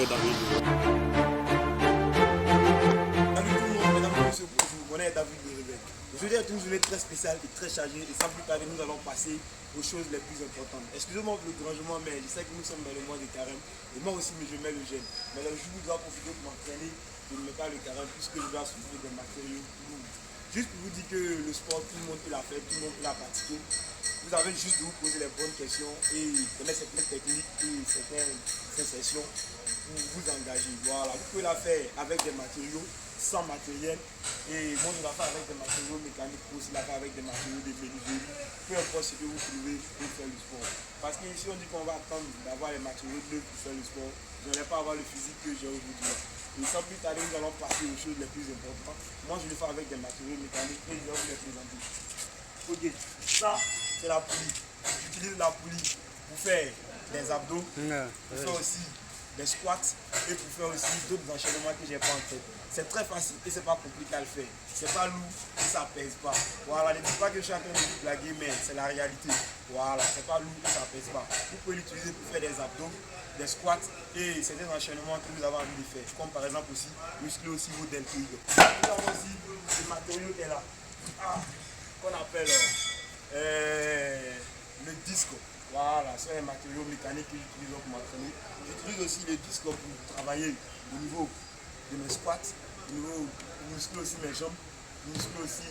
ingénieur David. Salut tout le monde, mesdames et messieurs, je vous connais David de Rebelle. Aujourd'hui est une journée très spéciale et très chargée et sans plus tarder, nous allons passer aux choses les plus importantes. Excusez-moi pour le dérangement, mais je sais que nous sommes dans le mois de carême et moi aussi je mets le jeûne. Mais le jour où je dois profiter pour m'entraîner, je ne mets pas le carême puisque je dois souffrir des matériaux lourds. Juste pour vous dire que le sport, tout le monde peut la faire, tout le monde peut la pratiquer. Vous avez juste de vous poser les bonnes questions et connaître certaines techniques et certaines sensations pour vous engager. Voilà, vous pouvez la faire avec des matériaux, sans matériel. Et moi, je la fais avec des matériaux mécaniques, aussi la faire avec des matériaux de menuiserie. Peu importe ce que vous trouvez pour faire le sport. Parce que si on dit qu'on va attendre d'avoir les matériaux neufs pour faire le sport, je n'allais pas avoir le physique que j'ai aujourd'hui. Et sans plus tarder, nous allons passer aux choses les plus importantes. Moi, je le fais avec des matériaux mécaniques et je vais vous les présenter. Ok, ça, c'est la poulie. J'utilise la poulie pour faire des abdos, pour faire aussi des squats et pour faire aussi d'autres enchaînements que j'ai pas en tête. C'est très facile et c'est pas compliqué à le faire. C'est pas lourd et ça pèse pas. Voilà, ne dites pas que je suis en train de vous blaguer, mais c'est la réalité. Voilà, c'est pas lourd et ça pèse pas. Vous pouvez l'utiliser pour faire des abdos, des squats et certains enchaînements que vous avez envie de faire. Comme par exemple aussi, muscler aussi vos deltoïdes. Nous avons aussi ce matériau qui est là. Qu'on appelle le disque. Voilà, c'est un matériau mécanique que j'utilise pour m'entraîner. J'utilise aussi le disque pour travailler au niveau de mes squats, au niveau pour muscler aussi mes jambes, pour muscler aussi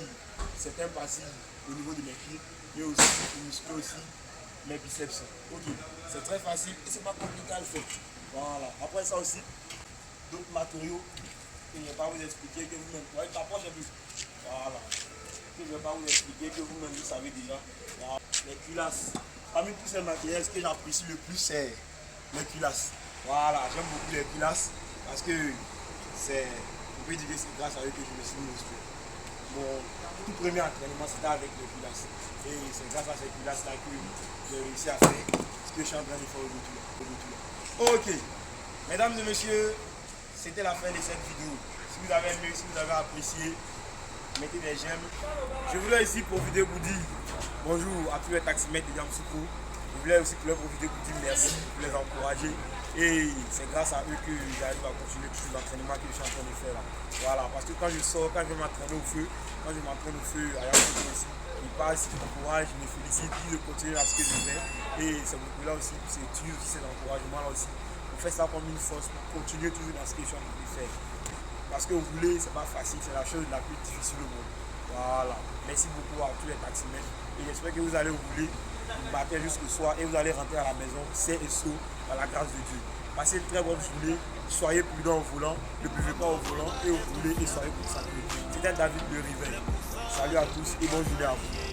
certaines parties au niveau de mes pieds, et aussi pour muscler aussi mes biceps. Ok, c'est très facile et c'est pas compliqué à le faire. Voilà, après ça aussi, d'autres matériaux que je ne vais pas vous expliquer, que vous-même, ouais, t'approches un peu. Voilà, que je ne vais pas vous expliquer, que vous-même vous savez déjà. Voilà. Les culasses. Parmi tous ces matériels, ce que j'apprécie le plus, c'est les culasses. Voilà, j'aime beaucoup les culasses parce que c'est, on peut dire que c'est grâce à eux que je me suis musclé. Mon tout premier entraînement, c'était avec les culasses. Et c'est grâce à ces culasses-là que j'ai réussi à faire ce que je suis en train de faire aujourd'hui. Ok, mesdames et messieurs, c'était la fin de cette vidéo. Si vous avez aimé, si vous avez apprécié, mettez des j'aime. Je voulais ici profiter pour dire bonjour à tous les taximètres de Yamoussoukro. Je voulais aussi profiter pour dire merci, pour les encourager. Et c'est grâce à eux que j'arrive à continuer tout l'entraînement que je suis en train de faire là. Voilà, parce que quand je sors, quand je vais m'entraîner au feu, quand je m'entraîne au feu à Yamoussoukro aussi, ils passent, ils m'encouragent, ils me félicitent, ils me continuent à ce que je fais. Et c'est beaucoup là aussi, c'est toujours aussi cet encouragement là aussi. On fait ça comme une force pour continuer toujours dans ce que je suis en train de faire. Parce que rouler, c'est pas facile, c'est la chose la plus difficile au monde. Voilà. Merci beaucoup à tous les taximètres. Et j'espère que vous allez rouler du matin jusqu'au soir et vous allez rentrer à la maison sain et sauf par la grâce de Dieu. Passez une très bonne journée. Soyez prudents au volant. Ne buvez pas au volant et roulez et soyez consacrés. C'était David de Rivel. Salut à tous et bonne journée à vous.